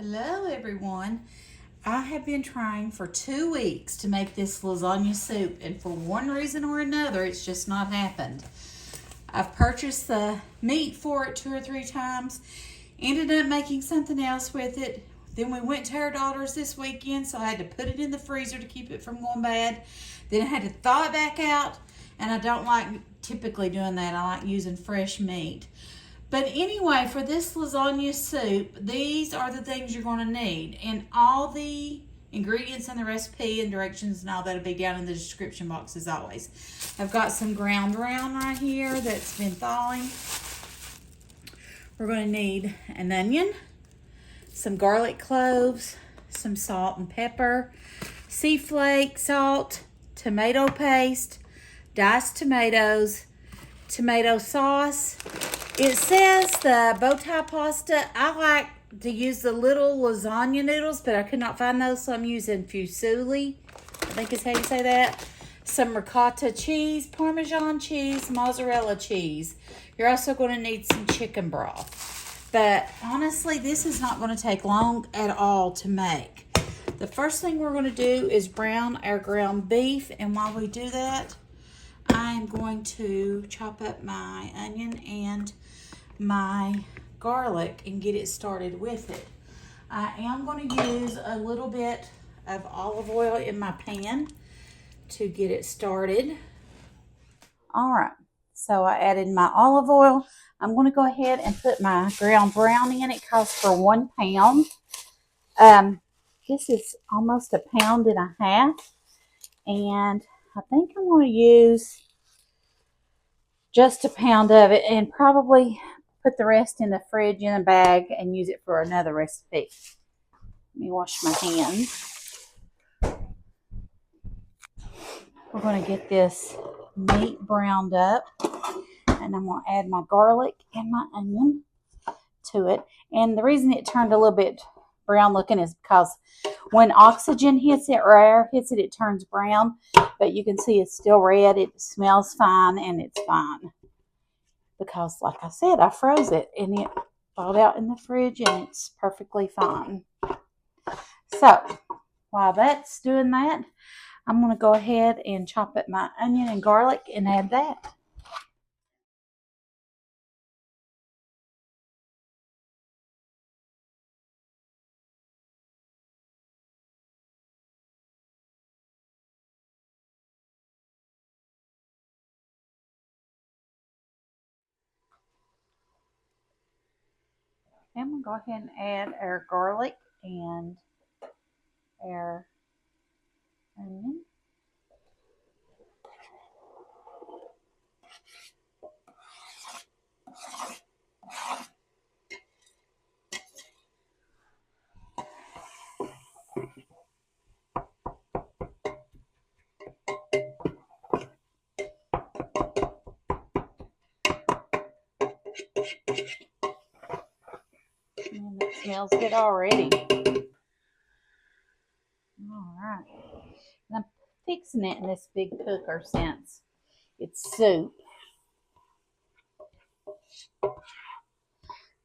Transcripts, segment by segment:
Hello everyone. I have been trying for 2 weeks to make this lasagna soup, and for one reason or another it's just not happened. I've purchased the meat for it 2 or 3 times, ended up making something else with it. Then we went to our daughter's this weekend, so I had to put it in the freezer to keep it from going bad. Then I had to thaw it back out, and I don't like typically doing that. I like using fresh meat. But anyway, for this lasagna soup, these are the things you're going to need. And all the ingredients and the recipe and directions and all that will be down in the description box as always. I've got some ground round right here that's been thawing. We're going to need an onion, some garlic cloves, some salt and pepper, sea flake salt, tomato paste, diced tomatoes, tomato sauce. It says the bowtie pasta. I like to use the little lasagna noodles, but I could not find those, so I'm using fusilli. I think is how you say that. Some ricotta cheese, Parmesan cheese, mozzarella cheese. You're also going to need some chicken broth. But honestly, this is not going to take long at all to make. The first thing we're going to do is brown our ground beef, and while we do that, I am going to chop up my onion and my garlic and get it started with it. I am going to use a little bit of olive oil in my pan to get it started. All right, so I added my olive oil. I'm going to go ahead and put my ground brownie in. It costs for 1 pound. This is almost 1.5 pounds, and I think I'm going to use just 1 pound of it and probably put the rest in the fridge in a bag and use it for another recipe. Let me wash my hands. We're going to get this meat browned up, and I'm going to add my garlic and my onion to it. And the reason it turned a little bit brown looking is because when oxygen hits it or air hits it, it turns brown. But you can see it's still red. It smells fine, and it's fine. Because, like I said, I froze it, and it thawed out in the fridge, and it's perfectly fine. So, while that's doing that, I'm going to go ahead and chop up my onion and garlic and add that. And we'll go ahead and add our garlic and our onion. And it smells good already. All right. And I'm fixing it in this big cooker since it's soup.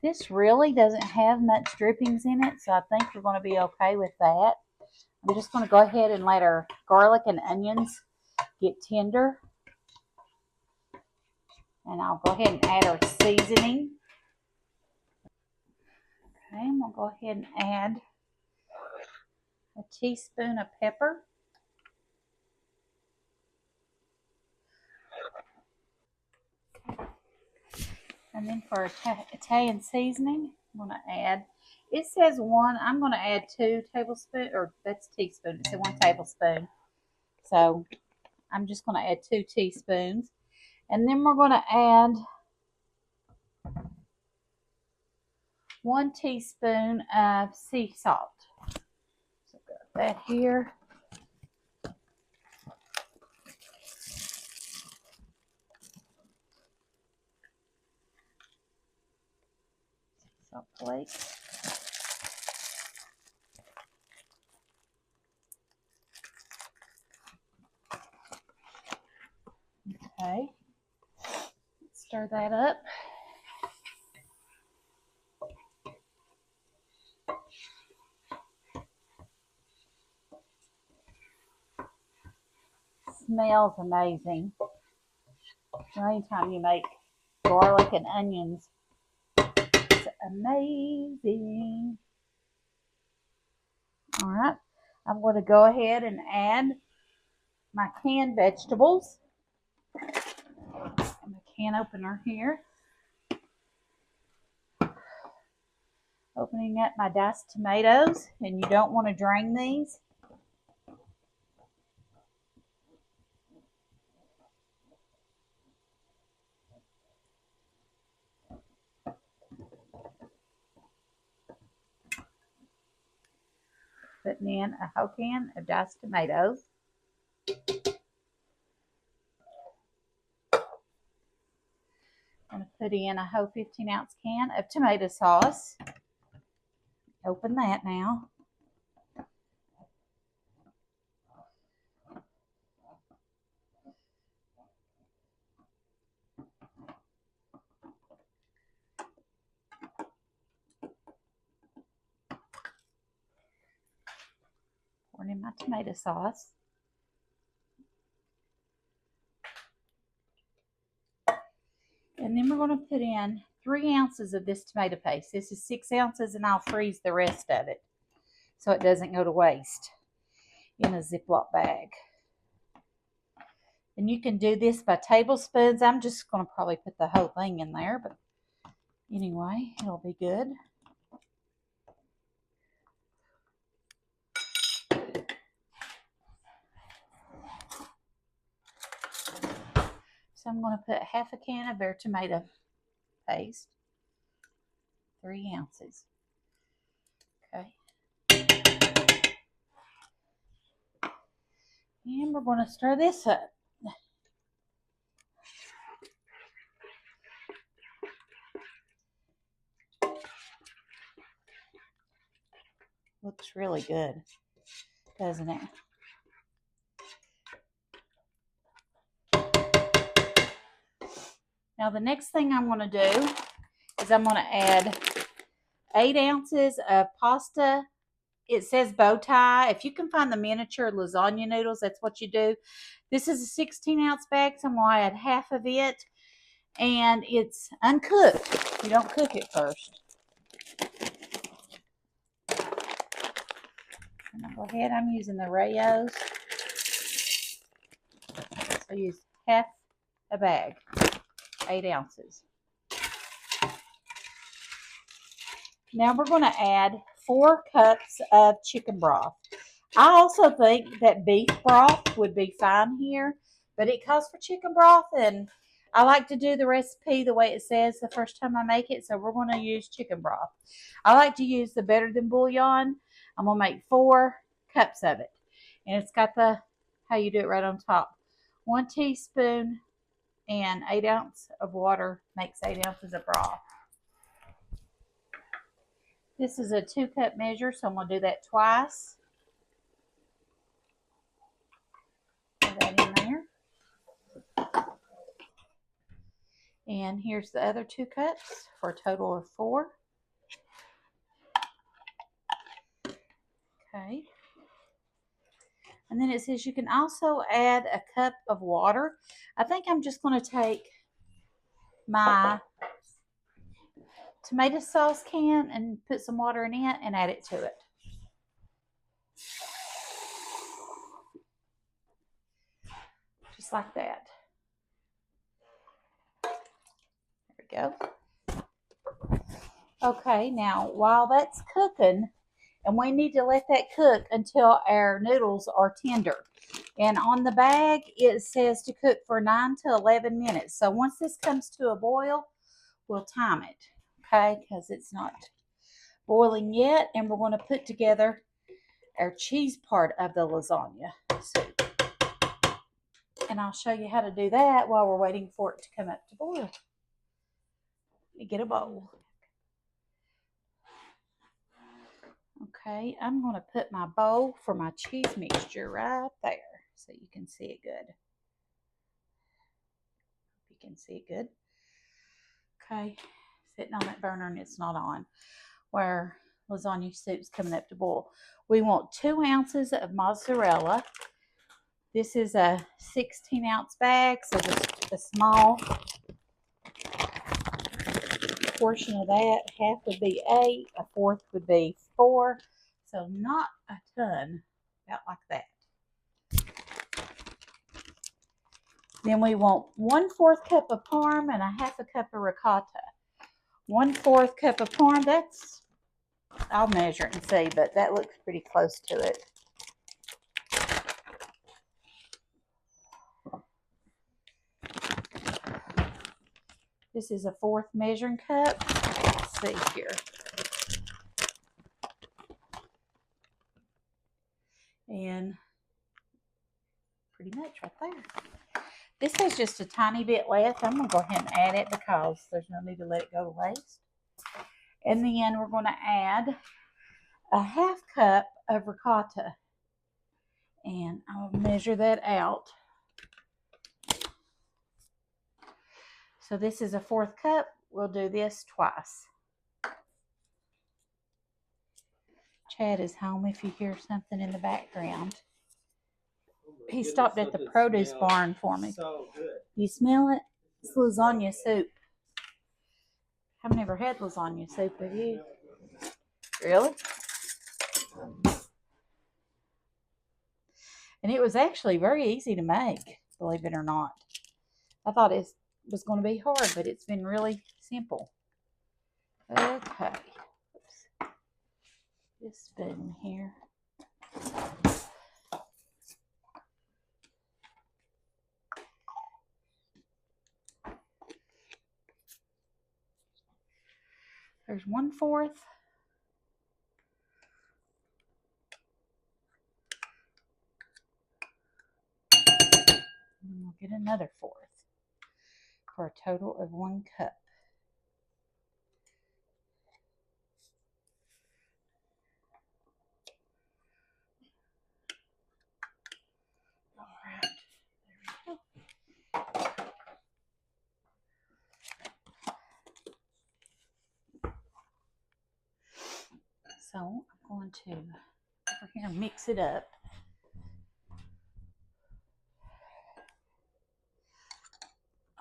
This really doesn't have much drippings in it, so I think we're going to be okay with that. I'm just going to go ahead and let our garlic and onions get tender. And I'll go ahead and add our seasoning. Okay, and we'll go ahead and add a teaspoon of pepper. And then for Italian seasoning, I'm going to add, it says 1, I'm going to add 2 tablespoons, or that's teaspoon, it said 1 tablespoon. So I'm just going to add 2 teaspoons. And then we're going to add 1 teaspoon of sea salt. So got that here. Salt flakes. Okay. Stir that up. smells amazing. Anytime you make garlic and onions, it's amazing. All right, I'm going to go ahead and add my canned vegetables. And the can opener here. Opening up my diced tomatoes, and you don't want to drain these. Putting in a whole can of diced tomatoes. I'm going to put in a whole 15-ounce can of tomato sauce. Open that now. Pouring in my tomato sauce. And then we're going to put in 3 ounces of this tomato paste. This is 6 ounces, and I'll freeze the rest of it so it doesn't go to waste in a Ziploc bag. And you can do this by tablespoons. I'm just going to probably put the whole thing in there, but anyway, it'll be good. So I'm going to put half a can of their tomato paste, 3 ounces. Okay. And we're going to stir this up. Looks really good, doesn't it? Now the next thing I'm going to do is I'm going to add 8 ounces of pasta. It says bowtie. If you can find the miniature lasagna noodles, that's what you do. This is a 16-ounce bag, so I'm going to add half of it. And it's uncooked. You don't cook it first. And I'll go ahead. I'm using the Rayos. So I use half a bag, 8 ounces. Now we're going to add 4 cups of chicken broth. I also think that beef broth would be fine here, but it calls for chicken broth, and I like to do the recipe the way it says the first time I make it, so we're going to use chicken broth. I like to use the Better Than Bouillon. I'm going to make 4 cups of it, and it's got the, how you do it right on top. 1 teaspoon and 8 ounces of water makes 8 ounces of broth. This is a 2-cup measure, so I'm going to do that twice. Put that in there. And here's the other 2 cups for a total of 4. Okay. And then it says you can also add a cup of water. I think I'm just going to take my tomato sauce can and put some water in it and add it to it. Just like that. There we go. Okay, now while that's cooking, and we need to let that cook until our noodles are tender. And on the bag, it says to cook for 9 to 11 minutes. So once this comes to a boil, we'll time it, okay, because it's not boiling yet. And we're going to put together our cheese part of the lasagna soup. And I'll show you how to do that while we're waiting for it to come up to boil. Let me get a bowl. Okay, I'm going to put my bowl for my cheese mixture right there so you can see it good. You can see it good. Okay, sitting on that burner and it's not on. Where lasagna soup's coming up to boil. We want 2 ounces of mozzarella. This is a 16-ounce bag, so just a small portion of that. Half would be 8, a fourth would be 4, so not a ton, about like that. Then we want 1/4 cup of parm and a 1/2 cup of ricotta. 1/4 cup of parm, that's, I'll measure it and see, but that looks pretty close to it. This is a 1/4 measuring cup. Let's see here. And pretty much right there. This has just a tiny bit left. I'm going to go ahead and add it because there's no need to let it go to waste. And then we're going to add a 1/2 cup of ricotta. And I'll measure that out. So this is a 1/4 cup. We'll do this twice. Chad is home if you hear something in the background. He stopped at the produce barn for me. So good. You smell it? It's lasagna soup. I've never had lasagna soup, have you? Really? And it was actually very easy to make, believe it or not. I thought it was going to be hard, but it's been really simple. Okay. Oops. This spoon here. There's 1/4. And we'll get another 1/4 for a total of 1 cup. All right, there we go. So I'm going to over here mix it up.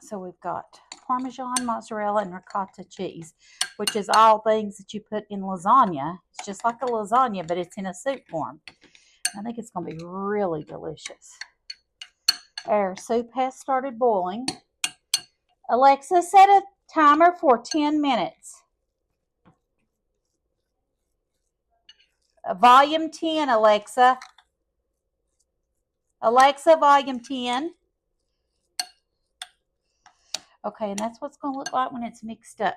So we've got Parmesan, mozzarella, and ricotta cheese, which is all things that you put in lasagna. It's just like a lasagna, but it's in a soup form. I think it's going to be really delicious. Our soup has started boiling. Alexa, set a timer for 10 minutes. Volume 10, Alexa. Alexa, volume 10. Okay, and that's what it's going to look like when it's mixed up.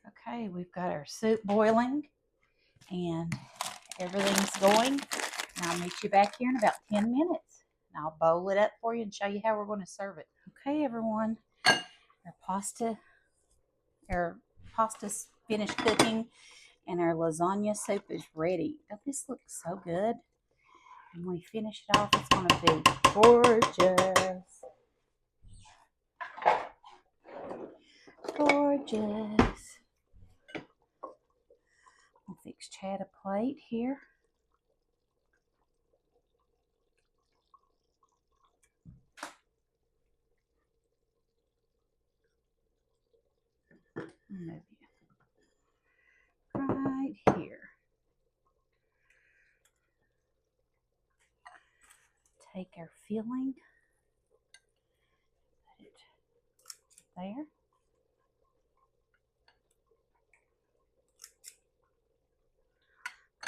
Okay, we've got our soup boiling and everything's going. And I'll meet you back here in about 10 minutes. And I'll bowl it up for you and show you how we're going to serve it. Okay, everyone, our pasta's finished cooking and our lasagna soup is ready. Don't this look so good? And when we finish it off, it's going to be gorgeous. Gorgeous. I'll fix Chad a plate here. Move you right here. Take our filling, put it there.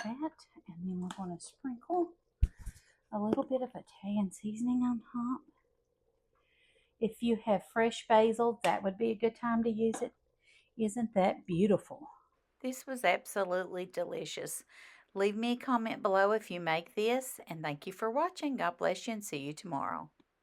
That, and then we're going to sprinkle a little bit of Italian seasoning on top. If you have fresh basil, that would be a good time to use it. Isn't that beautiful? This was absolutely delicious. Leave me a comment below if you make this, and thank you for watching. God bless you and see you tomorrow.